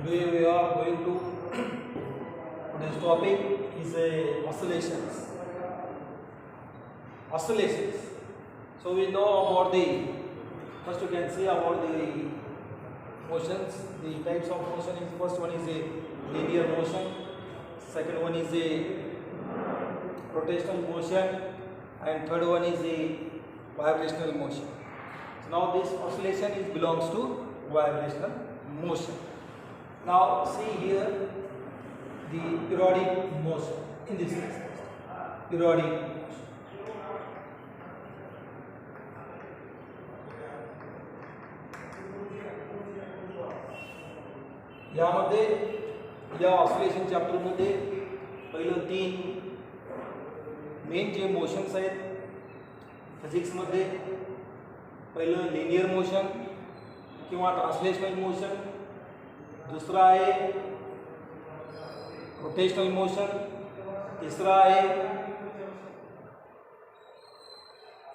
Today we are going to today's topic is oscillations. Oscillations. So we know about the first you can see about the motions. The types of motion is first one is a linear motion. Second one is a rotational motion, and third one is a vibrational motion. So now this oscillation is belongs to vibrational motion. Now see here the periodic motion in this case. Periodic motion. यामध्ये या oscillation chapter मध्ये पहिलं 3 main जे motions आहेत physics मध्ये पहिलं linear motion किंवा translational motion, दूसरा आहे रोटेशनल मोशन, तीसरा आहे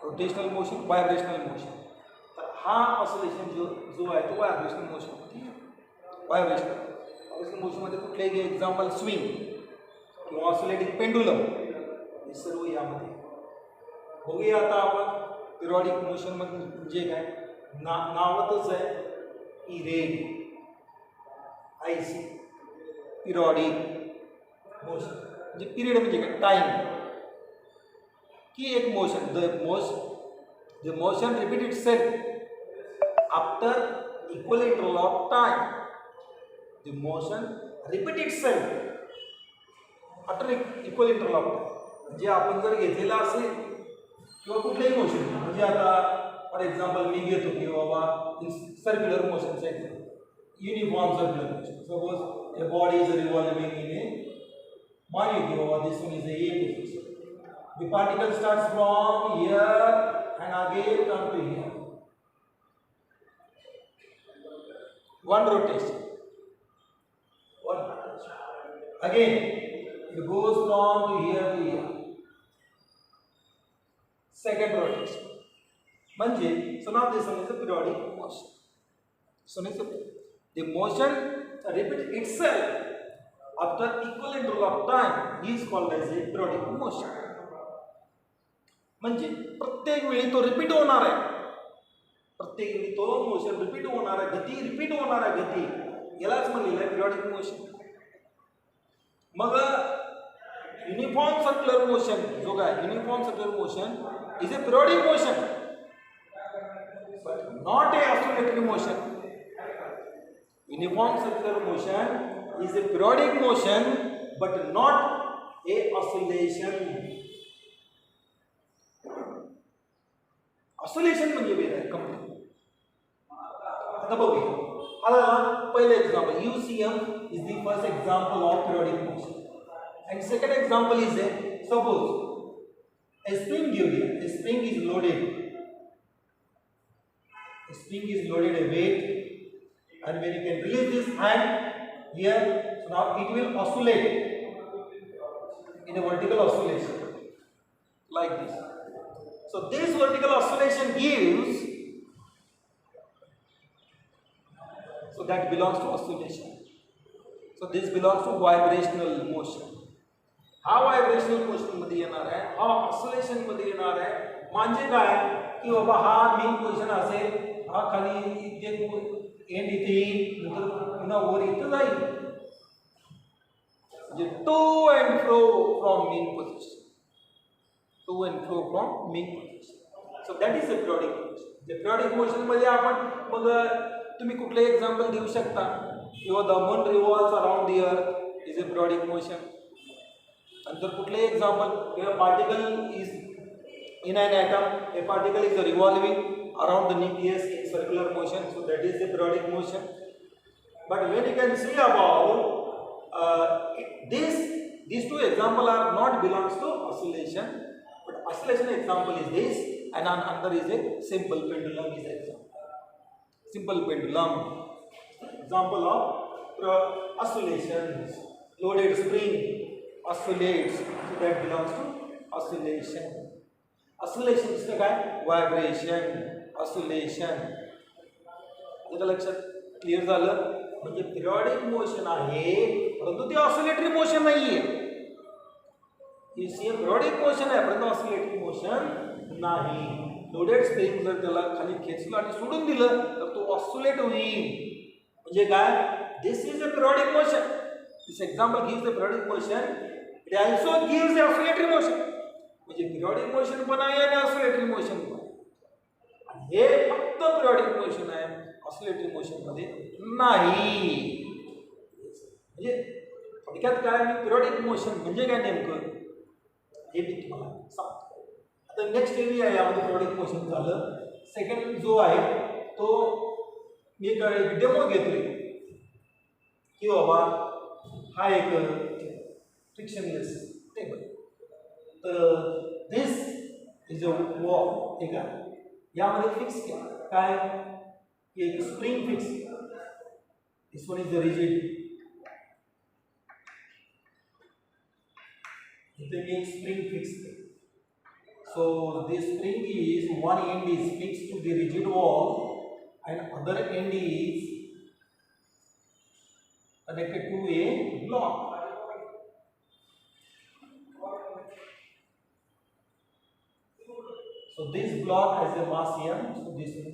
रोटेशनल मोशन, वायब्रेशनल मोशन. तर हा ऑसिलेशन जो आहे तो वायब्रेशनल मोशन होती. वायब्रेशनल मोशन मध्ये कुठलेही एक्झाम्पल स्विंग किंवा ऑसिलेटिंग पेंडुलम हे सर्व यामध्ये. बघूया आता आपण पिरियडिक मोशन म्हणजे काय. नावातच आहे इरेड आयसी पिरियडिक मोशन म्हणजे पिरियड म्हणजे काय टाइम की एक motion the motion repeat itself after equal interval of time. The motion repeat itself after equal interval of time. म्हणजे आपण जर घेतलेला असेल किंवा कुठलेही मोशन म्हणजे आता फॉर एक्झाम्पल मी घेतो की बाबा सर्क्युलर मोशनचं example uniform circular motion. Suppose a body is revolving in a man over this one is a position. The particle starts from here and again come to here. One rotation. Again it goes from to here to here. Second rotation. Manje, so now this one is a periodic motion. So next the motion repeats itself after equal interval of time is called as a periodic motion. म्हणजे प्रत्येक वेळी तो repeat होणार आहे. प्रत्येक वेळी तो motion repeat होणार आहे. गती रिपीट होणार आहे. गती यालाच म्हणलेलं आहे पिरियडिक मोशन. मग युनिफॉर्म सर्क्युलर मोशन जो काय uniform circular motion is a periodic motion but not a oscillatory motion. Uniform circular motion is a periodic motion but not a oscillation. Oscillation म्हणजे वेगळं आहे कंप्लीट. आता बघूया. आता पहिलं example UCM is the first example of periodic motion. And second example is suppose a spring given. A spring is loaded. A spring is loaded a weight. And when you can release this hand here, so now it will oscillate in a vertical oscillation like this. So this vertical oscillation gives, so that belongs to oscillation. So this belongs to vibrational motion. हा vibrational motion मध्ये येणार आहे, हा oscillation मध्ये येणार आहे. म्हणजे काय की बाबा हा मेन पोझिशन असेल, हा खाली इथे एंड इथे येईल, नंतर पुन्हा वर इथं जाईल. म्हणजे to and fro from mean position. To and fro from mean position. So that is a periodic motion. Periodic motion मध्ये आपण मग तुम्ही कुठले एक्झाम्पल देऊ शकता किंवा the moon revolves around the earth is a periodic motion. नंतर कुठले एक्झाम्पल किंवा particle is in an atom, a particle is revolving around the nucleus in circular motion, so that is the periodic motion. But when you can see about these two examples are not belongs to oscillation, but oscillation example is this, and another is a simple pendulum is example. Simple pendulum example of oscillations. Loaded spring oscillates, so that belongs to oscillation. Oscillation is काय vibration oscillation. लक्षात clear झालं? म्हणजे periodic motion आहे परंतु ते oscillatory motion नाहीये. Periodic motion आहे परंतु ऑसिलेटरी मोशन नाही. लोडेड स्प्रिंग जर त्याला खाली खेचलं आणि सोडून दिलं तर तो ऑसिलेट होईल. म्हणजे काय? This is a periodic motion. This example gives the periodic motion. It also gives the oscillatory motion. म्हणजे पिरियॉडिक मोशन पण आहे आणि ऑसिलेटरी मोशन पण आहे. हे फक्त पिरियॉडिक मोशन आहे, ऑसिलेटरी मोशन मध्ये नाही. म्हणजे थोडक्यात काय, मी पिरियॉडिक मोशन म्हणजे काय नेमकं हे मी तुम्हाला सांगतो. आता नेक्स्ट एरिया आहे यामध्ये पिरियॉडिक मोशन झालं. सेकंड जो आहे तो मी एक डेमो घेतोय की बाबा हा एक फ्रिक्शनलेस टेबल. तर दिस इज अ वॉल. ठीक आहे, यामध्ये फिक्स केलं काय की एक spring fix. This one is the rigid. इथे मी एक स्प्रिंग फिक्स केलं. So this spring is one end is fixed to the rigid wall and other end is connected to a block. So this block has a mass m. So this is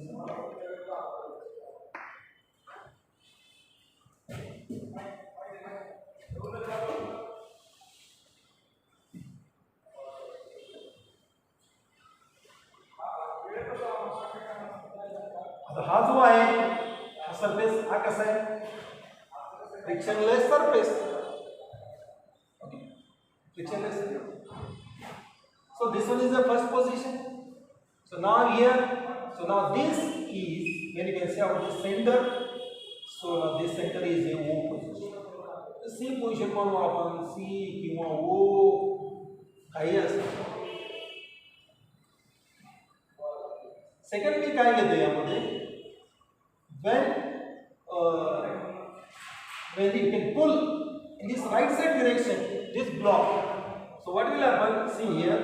हा जो आहे हा surface हा कसा आहे? Frictionless surface. Okay, frictionless. So this one is the first position. So now here, so now this is when you can say about the center. So now this center is a O position. The C position म्हणू आपण, C किंवा O काही असेल. Second मी काय घेतो यामध्ये, when you can pull in this right side direction this block. So what will happen? See here.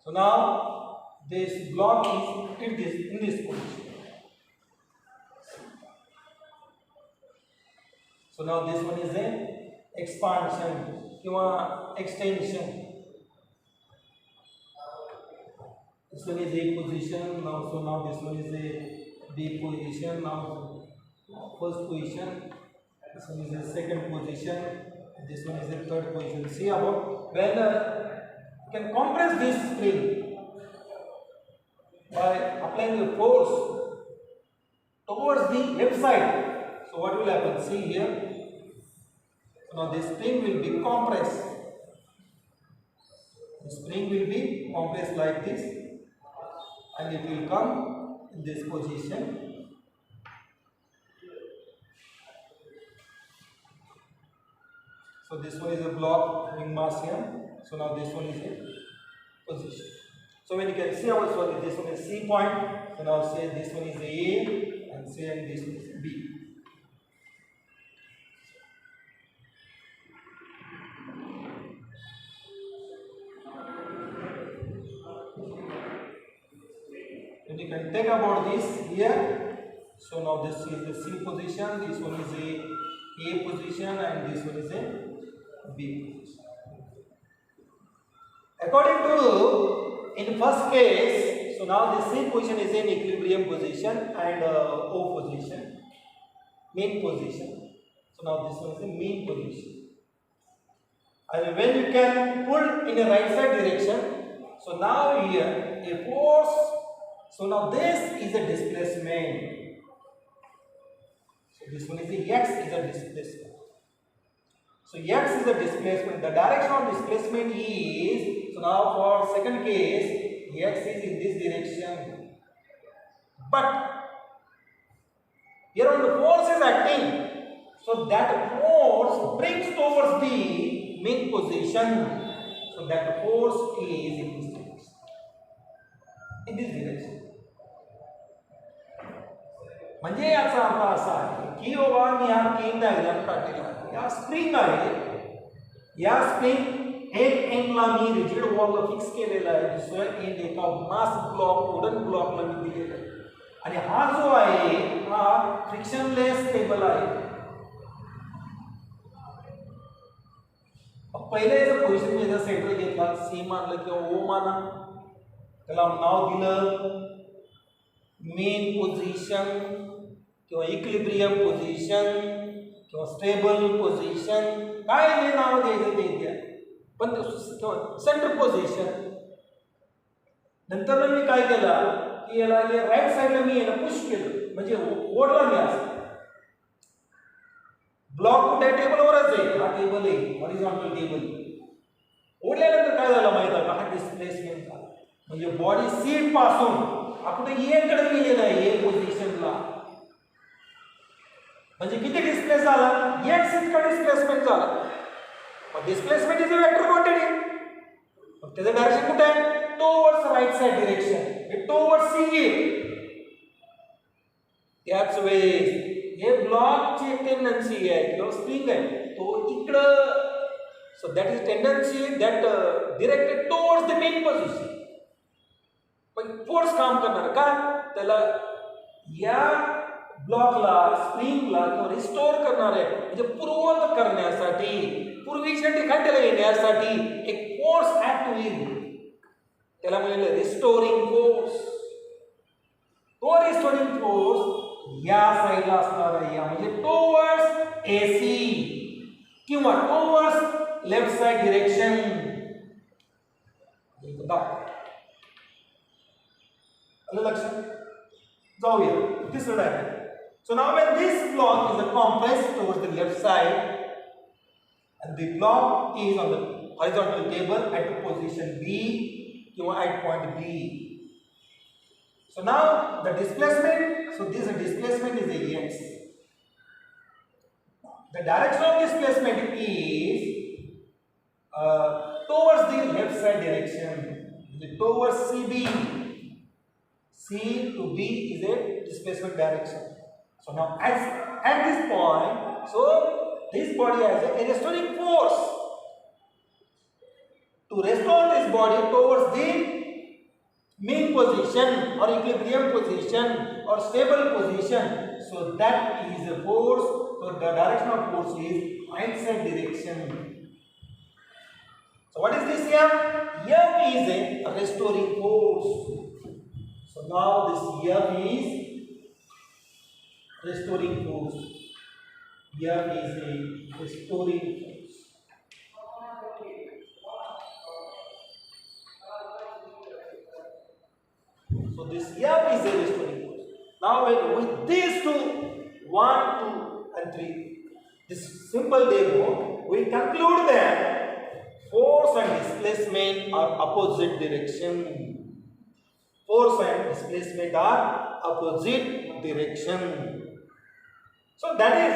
So now this block is in this position. So now this one is a expansion or extension. This one is A position. Now so now this one is a B position. Now first position. This one is a second position. This one is a third position. See about when can compress this spring by applying the force towards the left side. So what will happen? See here. So now this spring will be compressed. The spring will be compressed like this, and it will come in this position. So this one is a block having mass m. So now this one is a position. So when you can see our solid, this one is C point. So now say this one is A and say and this one is B. When you can take about this here. So now this is the C position, this one is A position and this one is a B position. According to in first case, so now the C position is in equilibrium position and O position, mean position. So now this one is the mean position. And when you can pull in a right side direction, so now here a force. So now this is a displacement. So this one is the X is a displacement. So X is the displacement. The direction of displacement is, so now for second case, X is in this direction. But here on the force is acting. So that force brings towards the main position. So that force is in this direction. In this direction. म्हणजे याचा अर्थ असा आहे की बाबा मी हा केन diagram काढलेला आहे. या spring आहे. या स्प्रिंग एक एंडला मी रिजिड वॉलला फिक्स केलेला आहे. दुसऱ्या एंड एका मास ब्लॉक वुडन ब्लॉकला मी दिलेला आहे. आणि हा जो आहे हा फ्रिक्शनलेस टेबल आहे. पहिले जर पोझिशन मी जर सेंटर घेतला सी मानलं किंवा ओ माना त्याला नाव दिलं मेन पोझिशन किंवा इक्विलिब्रियम पोझिशन किंवा स्टेबल पोझिशन काय हे नाव द्यायचं ते द्या पण सेंटर पोझिशन. नंतर मी काय केलं की याला राईट साईडला मी याला पुश केलं म्हणजे ओढला मी असं. ब्लॉक कुठे टेबलवरच आहे. हा टेबल आहे हॉरिझॉन्टल टेबल. ओढल्यानंतर काय झालं माहिती आहे का हा डिस्प्लेसमेंट झाला. म्हणजे बॉडी सीट पासून आपण ए कडे गेलेला आहे ए पोझिशनला. म्हणजे किती डिस्प्लेस झाला एक सीट कडे डिस्प्लेसमेंट झाला. मग displacement is a vector quantity. मग त्याचं डायरेक्शन कुठे आहे टुवर्ड्स राईट साइड डिरेक्शन. हे टुवर्ड्स सी आहे. त्याच वेळेस हे ब्लॉकची टेंडन्सी आहे किंवा स्प्रिंग आहे तो इकडं. सो that is tendency that directed towards the main position. पण फोर्स काम करणार का त्याला या ब्लॉकला स्प्रिंगला किंवा रिस्टोर करणार आहे. म्हणजे पूर्ववत करण्यासाठी पूर्वीच्या ठिकाणी त्याला येण्यासाठी एक फोर्स ऍक्ट होईल. त्याला म्हणजे रिस्टोरिंग फोर्स. तो रिस्टोरिंग फोर्स या साईडला असणार आहे म्हणजे टुवर्ड्स एसी किंवा टुवर्ड्स लेफ्ट साइड डिरेक्शन. लक्षात जाऊया तिसरं diagram. So now when this block is compressed towards the left side and the block is on the horizontal table at position B or at point B. So now the displacement, so this displacement is a x. The direction of displacement is towards the left side direction, towards CB. C to B is a displacement direction. So now at this point, so this body has a restoring force to restore this body towards the mean position or equilibrium position or stable position. So that is a force. So the direction of force is right side direction. So what is this F? F is a restoring force. So now this F is restoring force. F is a restoring force. So this F is a restoring force. Now with these two, 1, 2 and 3, this simple demo, we conclude that force and displacement are opposite direction. Force and displacement are opposite direction. So that is,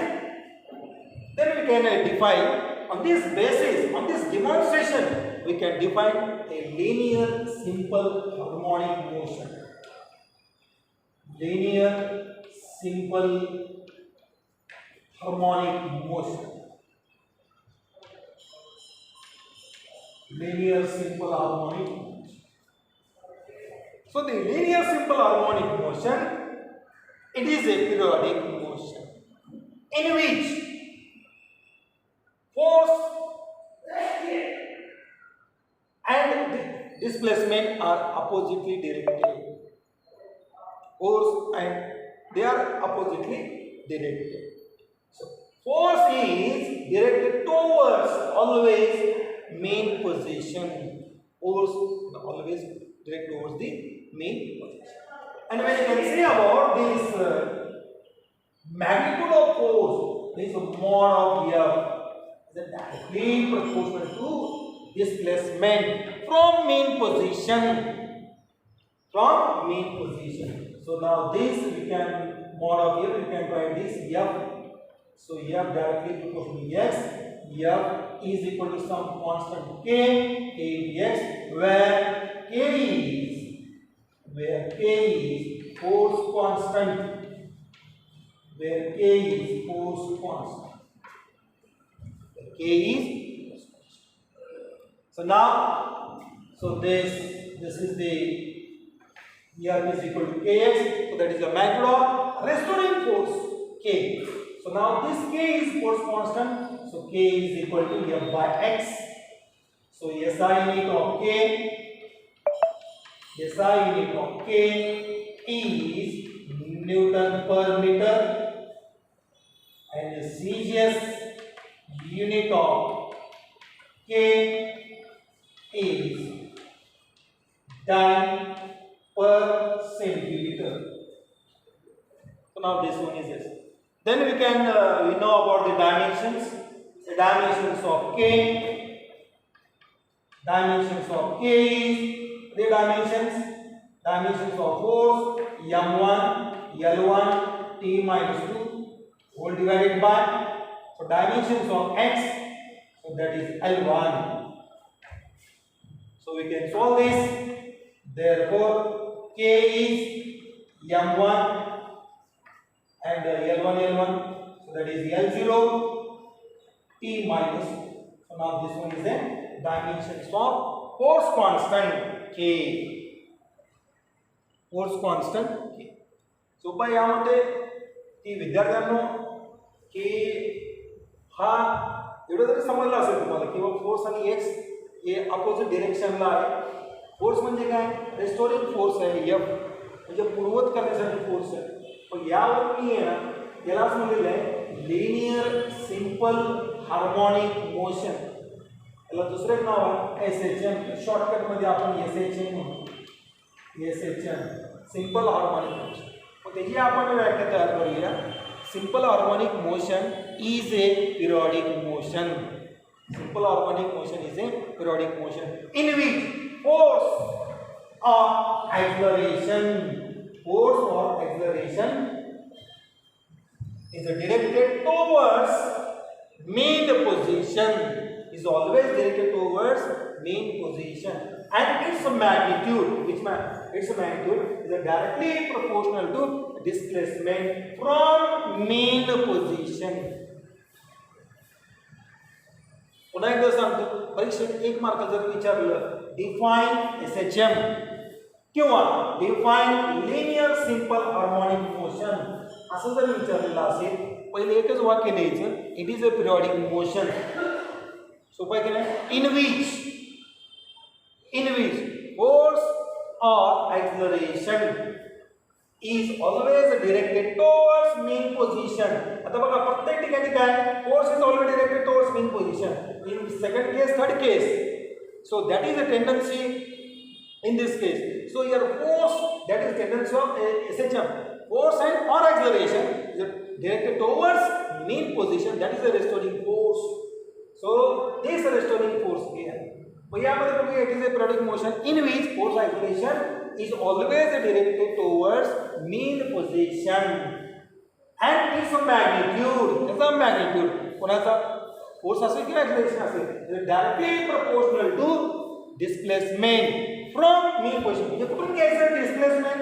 then we can define on this basis, on this demonstration, we can define a linear simple harmonic motion. Linear simple harmonic motion. Linear simple harmonic motion. So the linear simple harmonic motion, it is a periodic motion in which force and displacement are oppositely directed. Force and they are oppositely directed. So force is directed towards always main position. Force always direct towards the main position. And when you can say about this magnitude of force, this mod of F is directly proportional to displacement from main position. From main position. So now this we can mod of F, we can find this F. So F directly proportional to X, F is equal to some constant k dx, where k is force constant, where k is force constant, where k is. So now, so this is the here is equal to kx, so that is the magnitude of restoring force k. So now this k is force constant, so k is equal to f by x. So SI unit of k is Newton per meter, and the CGS unit of k is Dyne per centimeter. So now this one is this. Then we can we know about the dimensions. The dimensions of k. Dimensions of k is the dimensions of force m1 L1 t minus 2 whole divided by, so dimensions of x, so that is L1. So we can solve this. Therefore k is m1 and L1, so that is L0 t minus. So now this one is the dimensions of force constant k. Force constant k. So by यामध्ये ती विद्यार्थ्यांनो k हा एवढं जरी समजलं असेल तुम्हाला किंवा force आणि x हे अपोजिट डायरेक्शनला आहे. फोर्स म्हणजे काय? रेस्टोरिंग फोर्स आहे f, म्हणजे पूर्ववत करण्यासाठी फोर्स आहे. पण यावर मी आहे ना यालाच म्हणलेलं आहे लिनियर सिंपल हार्मोनिक मोशन. याला दुसरं एक नाव आहे SHM. शॉर्टकट मध्ये आपण SHM म्हणतो. SHM simple harmonic motion. मग त्याची आपण व्याख्या तयार करूया. Simple harmonic motion is a periodic motion. Simple harmonic motion is a periodic motion in which force or acceleration is directed towards main position, is always directed towards main position, and its magnitude is directly proportional to displacement from main position. पुन्हा एकदा सांगतो, परीक्षेत 1 mark जर विचारलं define SHM किंवा define linear simple harmonic motion असं जर विचारलेलं असेल, पहिले एकच वाक्य द्यायचं, it is a periodic motion. सोपं आहे की नाही? इन विच फोर्स और acceleration is always directed towards mean position. आता बघा प्रत्येक ठिकाणी काय force is always directed towards mean position. In second case, third case, so that is a tendency in this case. So your force, that is tendency of SHM, force and or acceleration is directed towards mean position, that is a restoring force. So this restoring force here. but यामध्ये बघूया it is a periodic motion in which force acceleration is always directed towards mean position, and its magnitude कोणाचा force असेल किंवा acceleration असेल directly proportional to displacement from mean position. म्हणजे कुठून घ्यायचं displacement?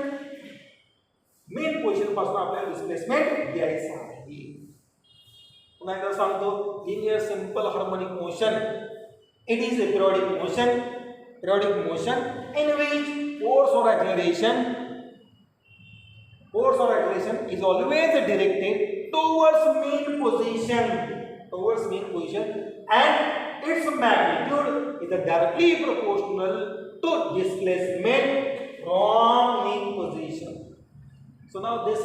Main position पासून आपल्याला डिस्प्लेसमेंट घ्यायचं आहे. पुन्हा एकदा सांगतो, linear simple harmonic motion it is a periodic motion in which force or acceleration is always directed towards mean position, and its magnitude is directly proportional to displacement from mean position. So now this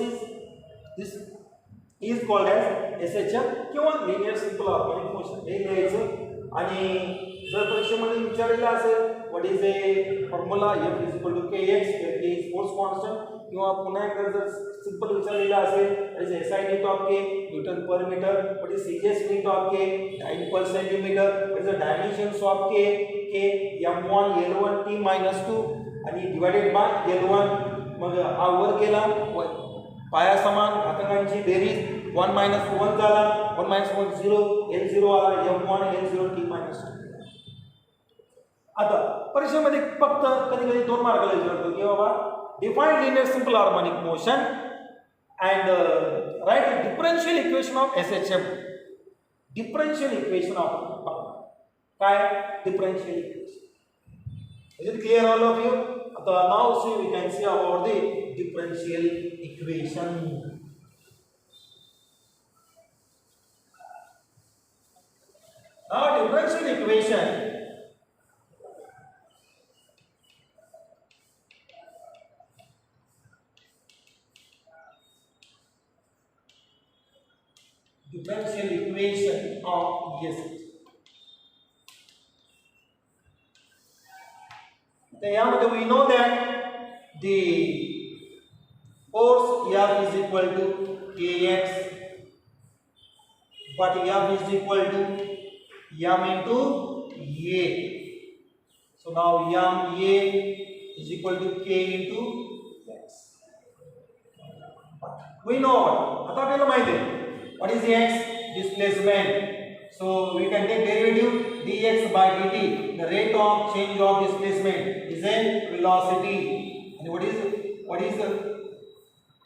is called as SHM किंवा linear simple harmonic motion. हे लिहायचं. आणि जर परीक्षेमध्ये विचारलेलं असेल what is a formula, f is equal to kx, where k is force constant, किंवा पुन्हा एकदा जर सिंपल विचारलेलं असेल what is SI unit of k, Newton per meter, what is CGS unit of k, Dyne per centimeter, what is the dimensions of k m1 L1 t minus 2 आणि divided by L1. मग हा वर गेला पाया समान घातांकांची berries 1 minus 1 झाला 1 minus 1 0 L0 आला M1 L0 T minus 2. आता परीक्षेमध्ये फक्त कधी कधी 2 मार्काला विचारतो की बाबा define linear simple harmonic motion and write differential equation of SHM. Differential equation of काय differential equation. Is it clear all of you? Now see we can see about the differential equation. Now differential equation of ESH. So we know that the force F is equal to Kx, but F is equal to M into A. So now M A is equal to K into X. We know what? What is the X? Displacement. So we can take derivative dx by dt. The rate of change of displacement is a velocity. And what is the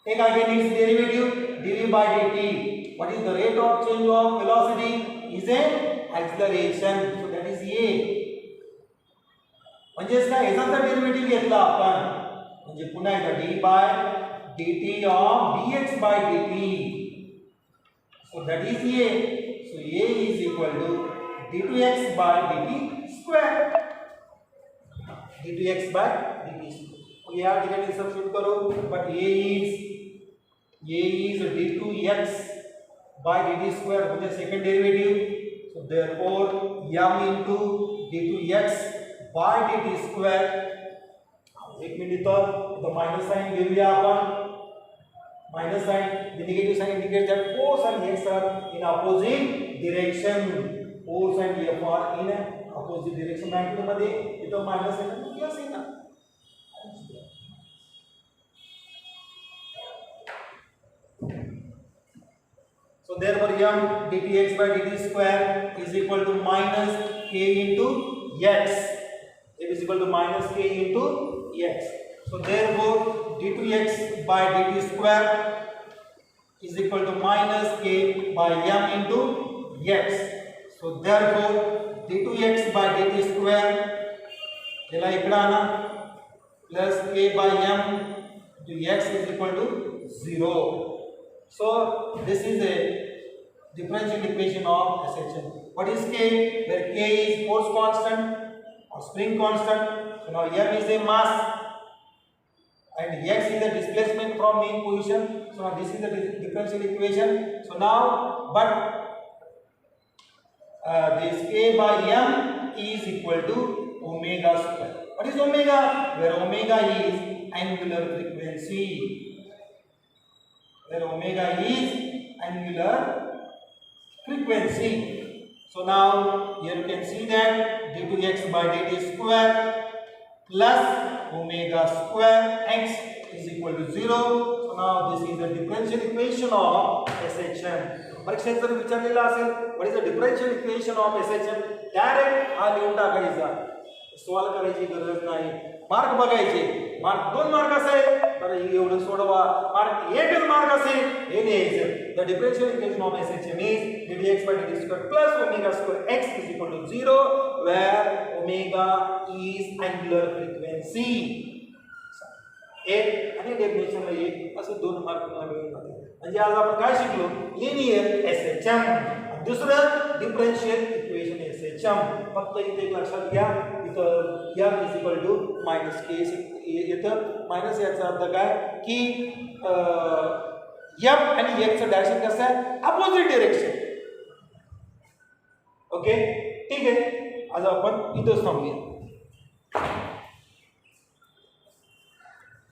take again its derivative dv by dt. What is the rate of change of velocity? Is a acceleration. So that is a. म्हणजेच काय याचा जर derivative घेतला आपण म्हणजे पुन्हा एकदा d by dt of dx by dt. So that is a. So a is equal to d2x by dt square. d2x by dt square. तो यहाँ ठिकाणी सबस्टिट्यूट करो. But a is d2x by dt square म्हणजे second derivative. So therefore m into d2x by dt square. एक minute तो minus sign घेऊया आपण. Minus sign, the negative sign indicates that force and X are in opposite direction. Force and F are in opposite direction. Magnitude मध्ये इथं minus आहे ना plus आहे ना. So therefore m dtx by dt square is equal to minus k into x. It is equal to minus k into x. So therefore d2x by dt square is equal to minus k by m into x. So therefore d2x by dt square याला इकडे आणा plus k by m into x is equal to 0. So this is a differential equation of SHM. What is k? Where k is force constant or spring constant. So now m is a mass and x is the displacement from mean position. So now this is the differential equation. So now but this k by m is equal to omega square. What is omega? Where omega is angular frequency. Where omega is angular frequency. So now here you can see that d2x by dt square plus omega square x is equal to 0. So now this is the differential equation of SHM. परीक्षेत जर विचारलेला असेल what is the differential equation of SHM, direct हा लिहून टाकायचा. Solve करायची गरज नाही. मार्क बघायचे. मार्क 2 मार्क असेल तर एवढं सोडवा. मार्क 1 मार्क असेल हे लिहायचं. The differential equation of SHM is dx by dt square plus omega square x is equal to 0 where omega is angular frequency. एक आणि डेफिनेशनला एक असे 2 मार्क मिळून जातात. म्हणजे आज आपण काय शिकलो? Linear SHM. दुसरं डिफरन्शियल इक्वेशन SHM. फक्त इथे एक लक्षात घ्या इथं m is equal to minus k येतं. मायनस याचा अर्थ काय की m आणि x चं डायरेक्शन कसं आहे? Opposite direction. ओके ठीक आहे. आज आपण इथंच थांबूया.